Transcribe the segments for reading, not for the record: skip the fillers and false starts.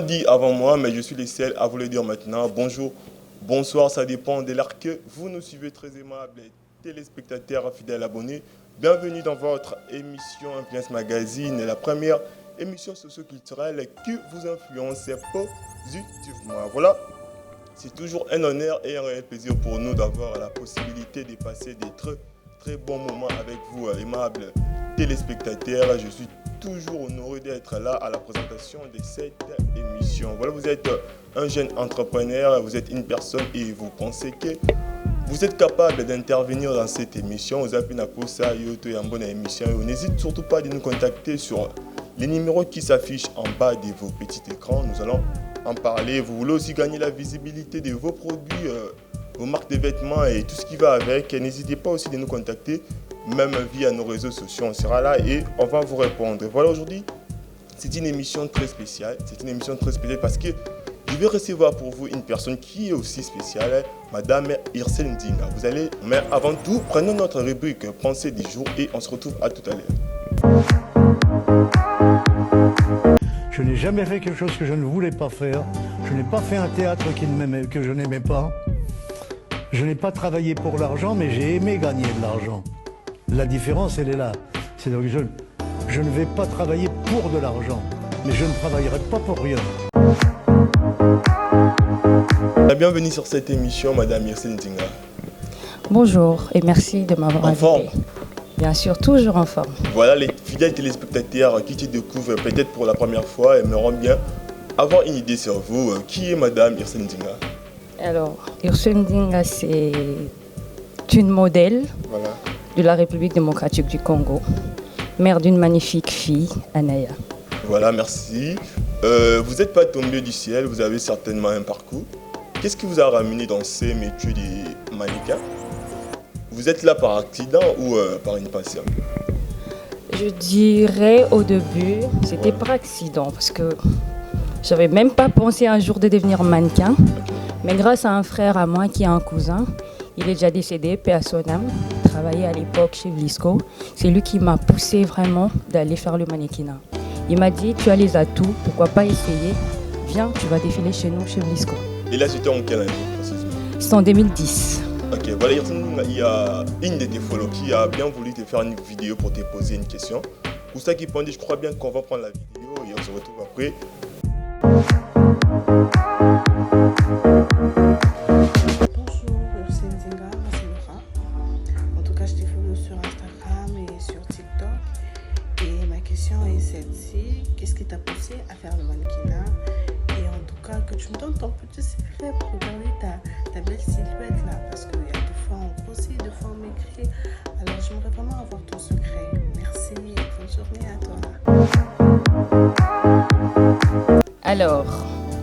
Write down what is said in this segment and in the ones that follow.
dit avant moi, mais je suis le seul à vous le dire maintenant. Bonjour, bonsoir, ça dépend de l'heure que vous nous suivez, très aimables téléspectateurs, fidèles abonnés. Bienvenue dans votre émission Influence Magazine, la première émission socio-culturelle qui vous influence positivement. Voilà, c'est toujours un honneur et un réel plaisir pour nous d'avoir la possibilité de passer des très bons moments avec vous, aimables téléspectateurs. Je suis toujours honoré d'être là à la présentation de cette émission. Voilà, vous êtes un jeune entrepreneur, vous êtes une personne et vous pensez que vous êtes capable d'intervenir dans cette émission. Vous avez une ça, une bonne émission. N'hésitez surtout pas de nous contacter sur les numéros qui s'affichent en bas de vos petits écrans. Nous allons en parler. Vous voulez aussi gagner la visibilité de vos produits, vos marques de vêtements et tout ce qui va avec. N'hésitez pas aussi de nous contacter, même via nos réseaux sociaux. On sera là et on va vous répondre. Voilà, aujourd'hui, c'est une émission très spéciale. C'est une émission très spéciale parce que je vais recevoir pour vous une personne qui est aussi spéciale, Madame Irsel Ndinga. Vous allez, mais avant tout, prenons notre rubrique Pensée du jour et on se retrouve à tout à l'heure. Je n'ai jamais fait quelque chose que je ne voulais pas faire. Je n'ai pas fait un théâtre que je n'aimais pas. Je n'ai pas travaillé pour l'argent, mais j'ai aimé gagner de l'argent. La différence, elle est là. C'est donc je ne vais pas travailler pour de l'argent, mais je ne travaillerai pas pour rien. Bienvenue sur cette émission, Madame Irsel Ndinga. Bonjour et merci de m'avoir invité. En forme? Bien sûr, toujours en forme. Voilà, les fidèles téléspectateurs qui te découvrent peut-être pour la première fois aimeront bien avoir une idée sur vous. Qui est Madame Irsel Ndinga? Alors, Irsel Ndinga, c'est une modèle de la République démocratique du Congo, mère d'une magnifique fille, Anaya. Voilà, merci. Vous n'êtes pas tombé du ciel, vous avez certainement un parcours. Qu'est-ce qui vous a ramené dans ces métiers de mannequin? Vous êtes là par accident ou par une passion? Je dirais au début, c'était par accident parce que j'avais même pas pensé un jour de devenir mannequin. Mais grâce à un frère à moi qui est un cousin, il est déjà décédé, paix à son âme. Il travaillait à l'époque chez Vlisco. C'est lui qui m'a poussé vraiment d'aller faire le mannequinat. Il m'a dit, tu as les atouts, pourquoi pas essayer? Viens, tu vas défiler chez nous, chez Vlisco. Et là, c'était en quelle année précisément? C'est en 2010. Ok, voilà, il y a une de tes follow qui a bien voulu te faire une vidéo pour te poser une question. Pour ça qui dit, je crois bien qu'on va prendre la vidéo et on se retrouve après. Bonjour, c'est Ndinga, c'est Laura. En tout cas, je te follow sur Instagram et sur TikTok. Et ma question est celle-ci. Qu'est-ce qui t'a poussé à faire le mannequinat? Et en tout cas, que tu me donnes ton petit secret pour regarder ta belle silhouette là. Parce qu'il y a des fois on grossit, des fois on maigrit. Alors j'aimerais vraiment avoir ton secret. Merci et bonne journée à toi. Alors,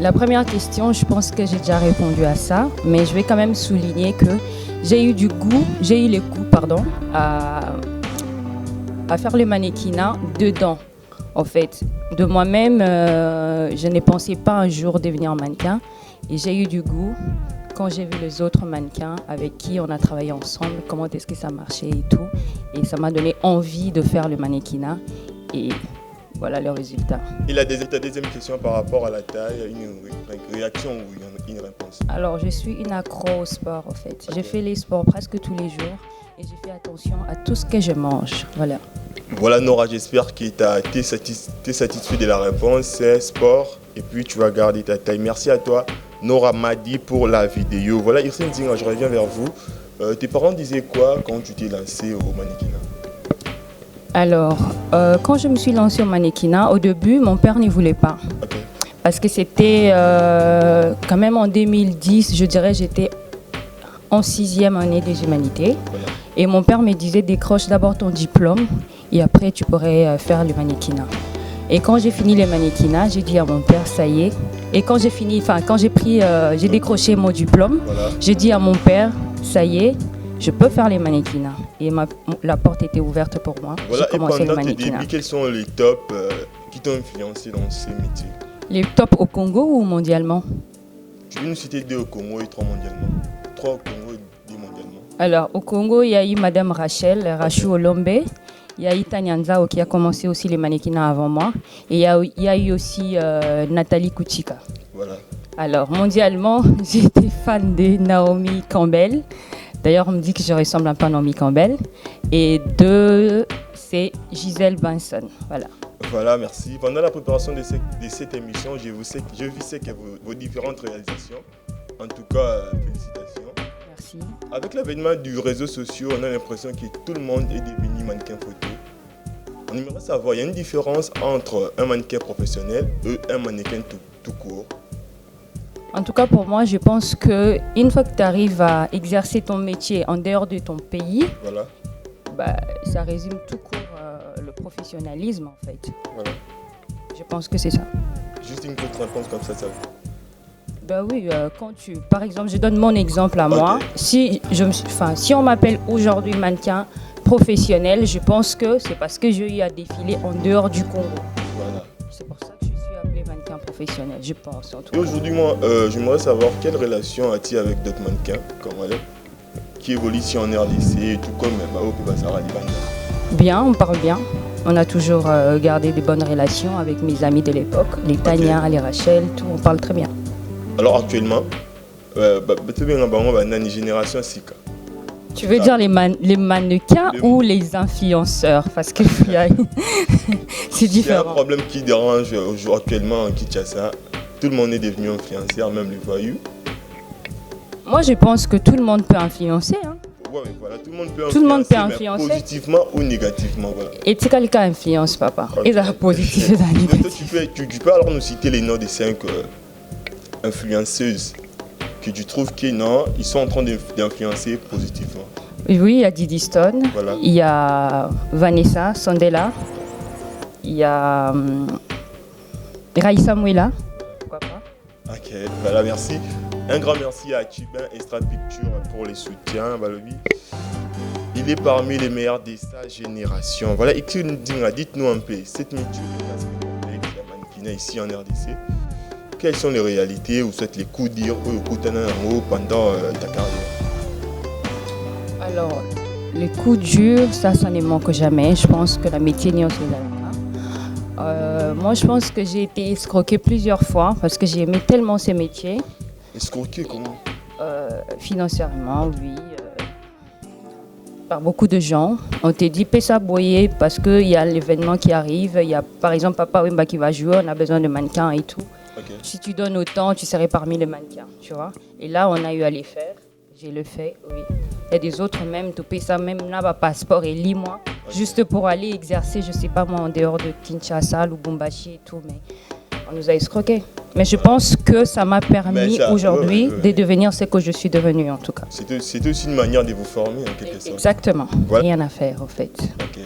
la première question, je pense que j'ai déjà répondu à ça, mais je vais quand même souligner que j'ai eu les goûts à faire le mannequinat dedans. En fait, de moi-même, je n'ai pensé pas un jour devenir mannequin et j'ai eu du goût quand j'ai vu les autres mannequins avec qui on a travaillé ensemble, comment est-ce que ça marchait et tout. Et ça m'a donné envie de faire le mannequinat et voilà le résultat. Et la deuxième question par rapport à la taille, une réaction ou une réponse? Alors, je suis une accro au sport en fait. Okay. Je fais les sports presque tous les jours et je fais attention à tout ce que je mange. Voilà. Voilà Nora, j'espère que tu as été satisfait de la réponse, c'est sport et puis tu vas garder ta taille. Merci à toi Nora Madi pour la vidéo. Voilà Irsel Ndinga, je reviens vers vous. Tes parents disaient quoi quand tu t'es lancé au mannequinat? Alors, quand je me suis lancée au mannequinat, au début, mon père n'y voulait pas. Okay. Parce que c'était quand même en 2010, je dirais, j'étais en 6e année des humanités. Voilà. Et mon père me disait, décroche d'abord ton diplôme et après tu pourrais faire le mannequinat. Et quand j'ai fini le mannequinat, j'ai dit à mon père, ça y est. Et quand j'ai décroché mon diplôme, voilà. J'ai dit à mon père, ça y est, je peux faire les mannequinats. Et la porte était ouverte pour moi. Voilà, j'ai commencé et pendant le tes débuts, quels sont les tops qui t'ont influencé dans ces métiers? Les tops au Congo ou mondialement? Tu veux nous citer 2 au Congo et 3 mondialement? 3 au Congo et 2 mondialement. Alors, au Congo, il y a eu Madame Rachel Rachou Olombe. Il y a Ita Nyanzao qui a commencé aussi les mannequinats avant moi. Et il y a eu aussi Nathalie Kuchika. Voilà. Alors, mondialement, j'étais fan de Naomi Campbell. D'ailleurs, on me dit que je ressemble un peu à Naomi Campbell. Et c'est Gisèle Benson. Voilà. Voilà, merci. Pendant la préparation de cette émission, je visais que vos différentes réalisations. En tout cas, félicitations. Merci. Avec l'avènement du réseau social, on a l'impression que tout le monde est devenu mannequin photo. On aimerait savoir, il y a une différence entre un mannequin professionnel et un mannequin tout court. En tout cas, pour moi, je pense qu'une fois que tu arrives à exercer ton métier en dehors de ton pays, Voilà. Ça résume tout court le professionnalisme, en fait. Voilà. Je pense que c'est ça. Juste une courte réponse comme ça. Oui, par exemple, je donne mon exemple à moi. Si on m'appelle aujourd'hui mannequin professionnel, je pense que c'est parce que j'ai eu à défiler en dehors du Congo. Voilà. C'est pour ça que je suis appelée mannequin professionnel, je pense. En tout Et cas. aujourd'hui, moi, j'aimerais savoir quelle relation as-tu avec d'autres mannequins comme elle, qui évoluent ici en RDC, tout comme Mao Pibasara Libanda. Bien, on parle bien. On a toujours gardé des bonnes relations avec mes amis de l'époque, les Tania, les Rachel, tout, on parle très bien. Alors actuellement, une génération Sika. Tu veux dire les mannequins ou les influenceurs? Parce que c'est différent. C'est un problème qui dérange actuellement en Kinshasa. Tout le monde est devenu influenceur, même les voyous. Moi, je pense que tout le monde peut influencer. Hein. Ouais, voilà, tout le monde peut influencer. Positivement ou négativement. Voilà. Et tu quelqu'un influence, papa. Okay. Et ça positif et ça négatif. Tu peux alors nous citer les noms des 5 influenceuses que tu trouves qu'ils sont en train d'influencer positivement. Oui, il y a Didi Stone, voilà. Il y a Vanessa Sondela, il y a Raïssa Mouila. Pourquoi pas? Ok, voilà, merci. Un grand merci à Chibin Extra Picture pour les soutiens. Il est parmi les meilleurs de sa génération. Voilà, dites-nous un peu, cette métier de mannequinat ici en RDC, quelles sont les réalités ou soit les coups durs ou les coups pendant ta carrière? Alors, les coups durs, ça ne manque jamais. Je pense que la métier n'y en est pas. Moi, je pense que j'ai été escroquée plusieurs fois parce que j'ai aimé tellement ce métier. Escroquée comment? Financièrement, oui. Par beaucoup de gens. On te dit, paie ça boyer parce qu'il y a l'événement qui arrive. Il y a par exemple Papa Wemba qui va jouer, on a besoin de mannequins et tout. Okay. Si tu donnes autant, tu serais parmi les mannequins, tu vois. Et là, on a eu à les faire. J'ai le fait, oui. Il y a des autres même, tu payes ça même là, passeport et lis-moi. Okay. Juste pour aller exercer, je sais pas moi, en dehors de Kinshasa, Lubumbashi et tout, mais on nous a escroqués. Mais je pense que ça m'a permis aujourd'hui de devenir ce que je suis devenue en tout cas. C'était aussi une manière de vous former en quelque sorte. Exactement. Voilà. Rien à faire en fait,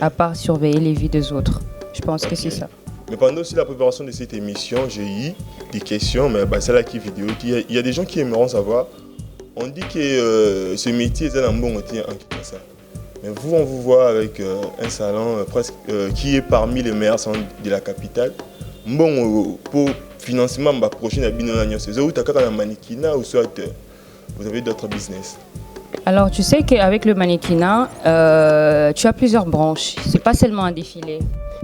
à part surveiller les vies des autres. Je pense que c'est ça. Mais pendant aussi la préparation de cette émission, j'ai eu des questions, mais c'est là qui est vidéo. Il y a des gens qui aimeront savoir. On dit que ce métier est un bon métier en Kinshasa. Mais vous, on vous voit avec un salon presque qui est parmi les meilleurs salons de la capitale. Bon, pour financement, ma prochaine abonnement, c'est où tu as un mannequinat ou soit vous avez d'autres business? Alors, tu sais qu'avec le mannequinat, tu as plusieurs branches. C'est pas seulement un défilé.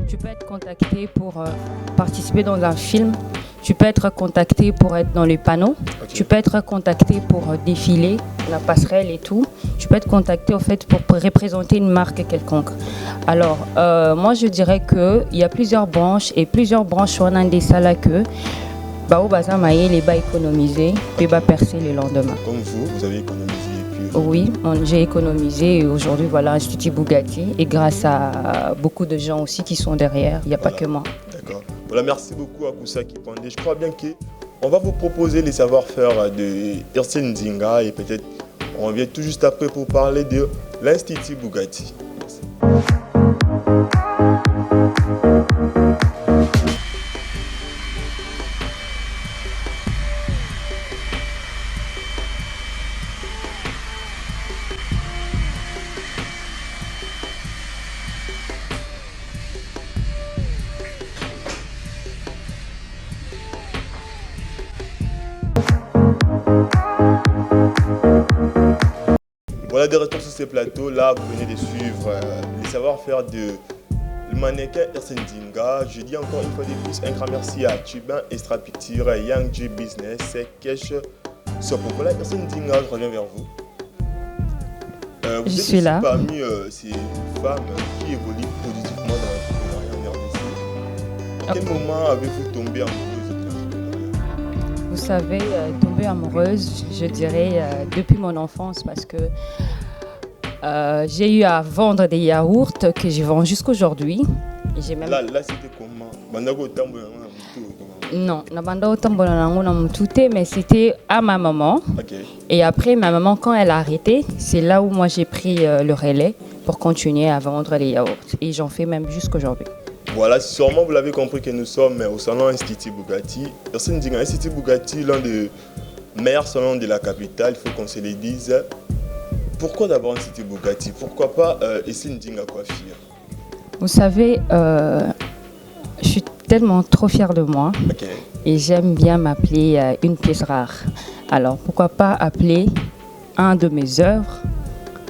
Tu peux être contacté pour participer dans un film. Tu peux être contacté pour être dans les panneaux. Okay. Tu peux être contacté pour défiler, la passerelle et tout. Tu peux être contacté en fait pour représenter une marque quelconque. Alors, moi je dirais qu'il y a plusieurs branches et plusieurs branches on a des salles que les bas économiser puis bas percer le lendemain. Comme vous avez économisé. Oui, j'ai économisé et aujourd'hui voilà Institut Bugatti et grâce à beaucoup de gens aussi qui sont derrière, il n'y a pas que moi. D'accord. Voilà, merci beaucoup à Koussa Kipandé. Je crois bien qu'on va vous proposer les savoir-faire de Irsine Nzinga et peut-être on revient tout juste après pour parler de l'Institut Bugatti. Merci. Voilà, de retour sur ce plateau, là vous venez de suivre les savoir-faire de le mannequin Irsine Dinga. Je dis encore une fois de plus un grand merci à Tubin, Extra Picture, Young J Business, Kesh, Sopopola. Irsine Dinga, je reviens vers vous. Vous Je êtes suis aussi là. parmi ces femmes qui évoluent positivement dans l'entrepreneuriat en RDC. À quel moment avez-vous tombé amoureuse de l'entrepreneuriat? Vous savez, tomber amoureuse, je dirais, depuis mon enfance, parce que j'ai eu à vendre des yaourts que je vends jusqu'aujourd'hui. Et j'ai même... Là c'était comment? Bandako Tambo, comment? Non, na banda otambola nango na mutute, mais c'était à ma maman. Ok. Et après, ma maman, quand elle a arrêté, c'est là où moi j'ai pris le relais pour continuer à vendre les yaourts. Et j'en fais même jusqu'aujourd'hui. Voilà, sûrement vous l'avez compris que nous sommes au salon Institut Bugatti. Irsine Dinga, Institut Bugatti, l'un des meilleurs salons de la capitale, il faut qu'on se le dise. Pourquoi d'abord Institut Bugatti? Pourquoi pas Irsine Dinga Coiffure? Vous savez, je suis tellement trop fière de moi. Ok. Et j'aime bien m'appeler une pièce rare. Alors, pourquoi pas appeler un de mes œuvres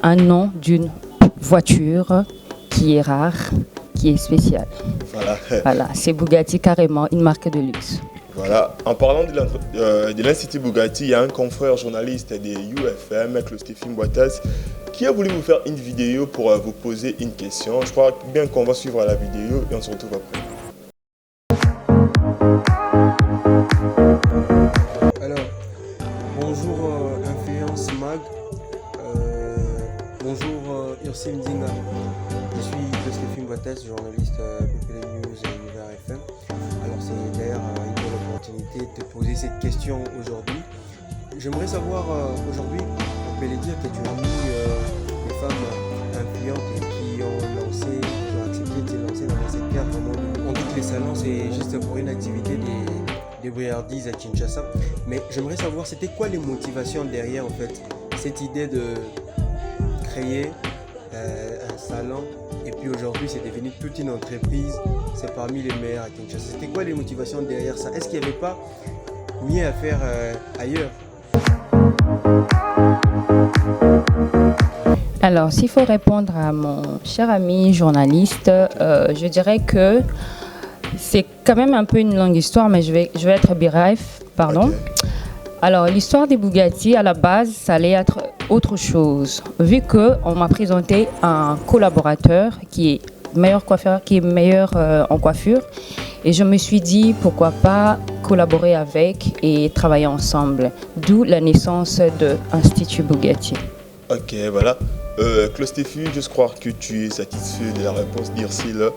un nom d'une voiture qui est rare, qui est spéciale. Voilà. Voilà, c'est Bugatti carrément, une marque de luxe. Voilà. En parlant de l'Institut Bugatti, il y a un confrère journaliste des UFM, Stéphane Boitas, qui a voulu vous faire une vidéo pour vous poser une question. Je crois bien qu'on va suivre la vidéo et on se retrouve après. Alors, bonjour Influence Mag, bonjour Irsine Dinga. Je suis Stéphane Boitas, journaliste PPL News et Univers FM. Alors c'est d'ailleurs une bonne opportunité de te poser cette question aujourd'hui. J'aimerais savoir aujourd'hui, on peut le dire que tu as mis les femmes influentes et qui ont accepté de se lancer dans le secteur. On dit que les salons c'est juste pour une activité des briardises à Kinshasa. Mais j'aimerais savoir c'était quoi les motivations derrière en fait cette idée de créer un salon et puis aujourd'hui c'est devenu toute une entreprise, c'est parmi les meilleurs à Kinshasa. C'était quoi les motivations derrière ça? Est-ce qu'il n'y avait pas mieux à faire ailleurs? Alors, s'il faut répondre à mon cher ami journaliste, je dirais que c'est quand même un peu une longue histoire, mais je vais être bref, pardon. Ok. Alors, l'histoire des Bugatti, à la base, ça allait être autre chose. Vu qu'on m'a présenté un collaborateur qui est meilleur coiffeur, qui est meilleur en coiffure, et je me suis dit, pourquoi pas collaborer avec et travailler ensemble. D'où la naissance de l'Institut Bugatti. Ok, voilà. Stéphane, je crois que tu es satisfait de la réponse d'Irsine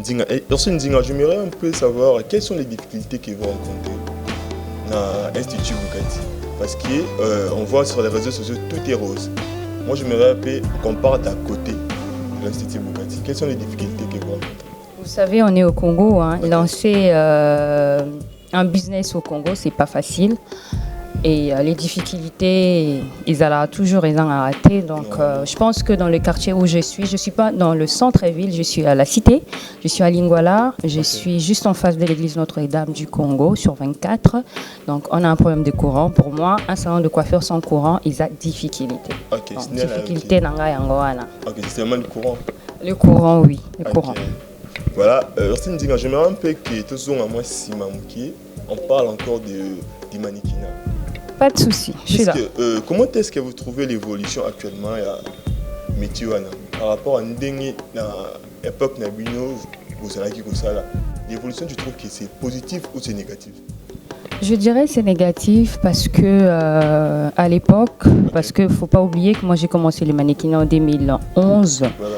Dinga. Irsine Dinga, j'aimerais un peu savoir quelles sont les difficultés que vous rencontrez dans l'Institut Bugatti. Parce qu'on voit sur les réseaux sociaux, tout est rose. Moi, j'aimerais un peu qu'on parte à côté de l'Institut Bugatti. Quelles sont les difficultés que vous rencontrez? Vous savez, on est au Congo. Lancer un business au Congo, c'est pas facile. Et les difficultés, ils allaient toujours les uns à rater. Donc, je pense que dans le quartier où je suis pas dans le centre-ville, je suis à la cité, je suis à Lingwala, je suis juste en face de l'église Notre-Dame du Congo, sur 24. Donc, on a un problème de courant. Pour moi, un salon de coiffure sans courant, ils ont difficulté. Ok, Donc, c'est bien là, difficulté ok. dans la Ok, c'est seulement le courant. Le courant, oui, le Ok. courant. Voilà, Irsine Dinga, j'aimerais un peu que tous à moi, si on parle encore du mannequinat. Pas de souci, je suis là. Comment est-ce que vous trouvez l'évolution actuellement à métier par rapport à l'époque Nabino, l'évolution, tu trouves que c'est positif ou c'est négatif? Je dirais que c'est négatif parce que à l'époque, parce qu'il ne faut pas oublier que moi j'ai commencé le mannequinat en 2011. Voilà.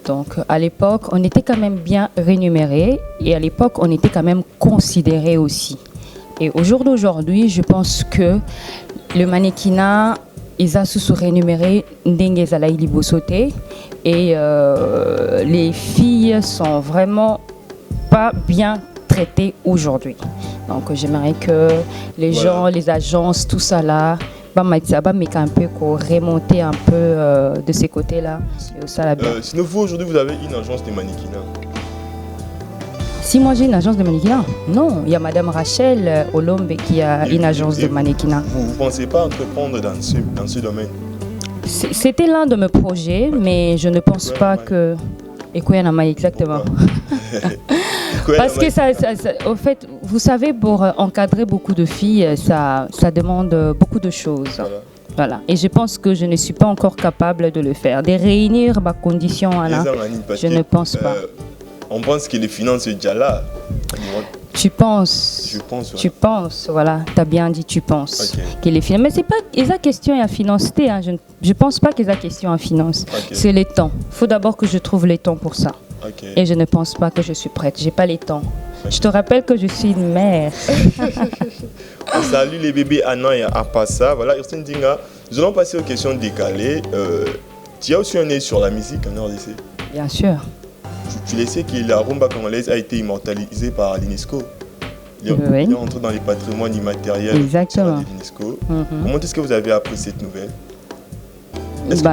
Donc à l'époque, on était quand même bien rémunérés et à l'époque, on était quand même considérés aussi. Et au jour d'aujourd'hui, je pense que le mannequinat, ils ont sous-rémunéré Ndenge Zalaï Libosoté et les filles sont vraiment pas bien traitées aujourd'hui. Donc j'aimerais que les gens, les agences, tout ça là, mais un peu remonter un peu de ces côtés-là. Sinon vous aujourd'hui vous avez une agence de mannequinat. Si moi j'ai une agence de mannequinat, non, il y a Madame Rachel Olombe qui a une agence de mannequinat. Vous ne pensez pas entreprendre dans ce domaine? C'était l'un de mes projets, mais je ne pense pas que... Et Kouyanama, exactement. Parce que au fait, vous savez, pour encadrer beaucoup de filles, ça demande beaucoup de choses. Voilà. Et je pense que je ne suis pas encore capable de le faire. De réunir ma condition, Anna, je ne pense pas. On pense que les finances sont déjà là. Tu penses. Je pense. Voilà. Tu penses, voilà. Tu as bien dit, tu penses. Okay. Que les finances. Mais c'est pas. Ils ont question à finance. Hein. Je pense pas qu'ils ont question à finance. Okay. C'est les temps. Il faut d'abord que je trouve les temps pour ça. Okay. Et je ne pense pas que je suis prête. J'ai pas les temps. Okay. Je te rappelle que je suis une mère. On salue les bébés Anna et Apassa. Voilà, Ursin Dinga. Nous allons passer aux questions décalées. Tu as aussi un œil sur la musique en RDC? Bien sûr. Tu le sais que la rumba congolaise a été immortalisée par l'UNESCO. Il est entré dans les patrimoines immatériels de l'UNESCO. Comment est-ce que vous avez appris cette nouvelle? Est-ce que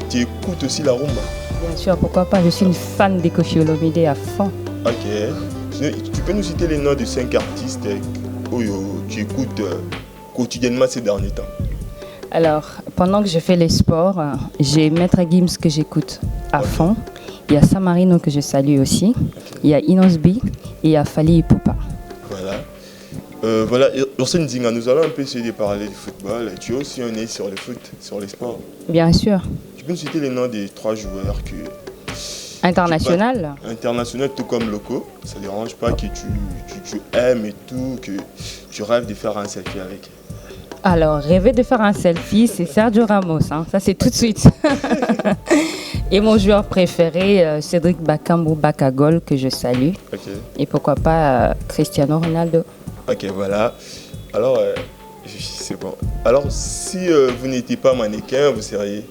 tu écoutes aussi la rumba? Bien sûr, pourquoi pas. Je suis une fan des Koffi Olomide à fond. Ok. Tu peux nous citer les noms de 5 artistes que tu écoutes quotidiennement ces derniers temps? Alors, pendant que je fais les sports, j'ai Maître Gims que j'écoute à fond. Il y a Samarino que je salue aussi. Okay. Il y a Inosbi et il y a Fali Ipupa. Voilà. Voilà, Ursin Dinga, nous allons un peu essayer de parler du football. Tu as aussi un œil sur le foot, sur les sports? Bien sûr. Tu peux nous citer les noms des 3 joueurs international? International, tout comme locaux. Ça ne dérange pas que tu aimes et tout, que tu rêves de faire un selfie avec? Alors, rêver de faire un selfie, c'est Sergio Ramos. Hein. Ça, c'est tout de suite. Et mon joueur préféré, Cédric Bakambu Bakagol, que je salue. Okay. Et pourquoi pas Cristiano Ronaldo. Ok, voilà. Alors, c'est bon. Alors, si vous n'étiez pas mannequin, vous seriez?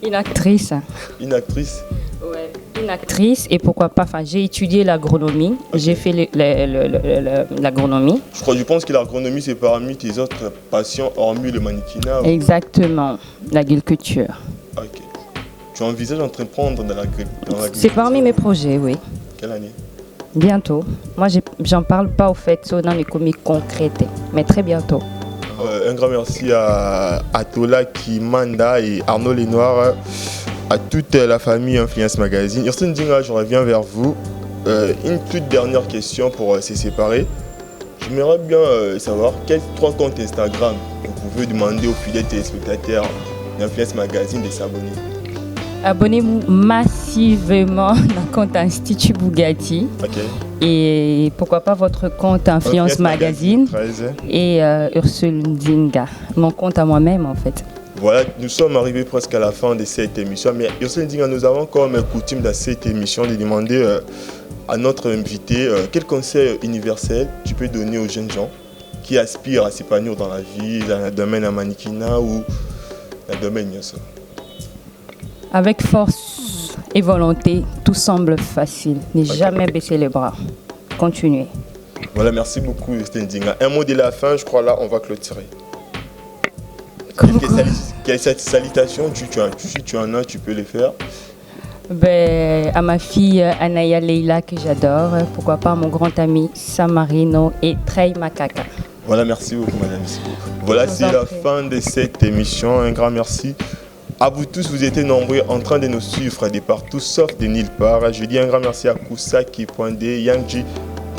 Une actrice. Une actrice? Ouais, une actrice. Et pourquoi pas, enfin, j'ai étudié l'agronomie. Okay. J'ai fait l'agronomie. Je pense que l'agronomie, c'est parmi tes autres passions, hormis le mannequinat. Exactement, l'agriculture. Ok. Tu envisages d'entreprendre dans l'agriculture? C'est parmi mes projets, oui. Quelle année? Bientôt. Moi, j'en parle pas au fait, c'est dans les comiques concrètes, mais très bientôt. Un grand merci à Tola Kimanda et Arnaud Lenoir, à toute la famille Influence Magazine. Ursin Dinga, je reviens vers vous. Une toute dernière question pour se séparer. J'aimerais bien savoir quels 3 comptes Instagram vous pouvez demander aux fidèles téléspectateurs d'Influence Magazine de s'abonner. Abonnez-vous massivement dans compte Institut Bugatti. Okay. Et pourquoi pas votre compte Influence Magazine et Ursule Dinga, mon compte à moi-même en fait. Voilà, nous sommes arrivés presque à la fin de cette émission. Mais Ursule Dinga, nous avons comme coutume dans cette émission de demander à notre invité quel conseil universel tu peux donner aux jeunes gens qui aspirent à s'épanouir dans la vie, dans le domaine à mannequinat ou dans le domaine Nyoso. Avec force et volonté, tout semble facile. Ne jamais baisser les bras. Continuez. Voilà, merci beaucoup, Stendinga. Un mot de la fin, je crois là, on va clôturer. Quelle salutation si tu en as, tu peux les faire. À ma fille Anaya Leila que j'adore. Pourquoi pas mon grand ami Samarino et Trey Makaka. Voilà, merci beaucoup, madame. Voilà, c'est la fin de cette émission. Un grand merci. À vous tous, vous étiez nombreux en train de nous suivre de partout, sauf de nulle part. Je dis un grand merci à Kusaki.d, Yangji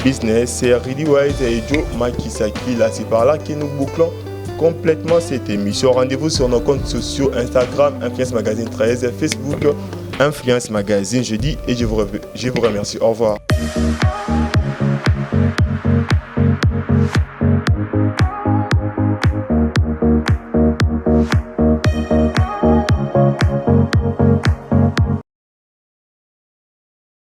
Business, Ridi Wise et Joe Makisaki. Là, c'est par là que nous bouclons complètement cette émission. Rendez-vous sur nos comptes sociaux Instagram, Influence Magazine 13, Facebook, Influence Magazine. Je dis et je vous remercie. Au revoir.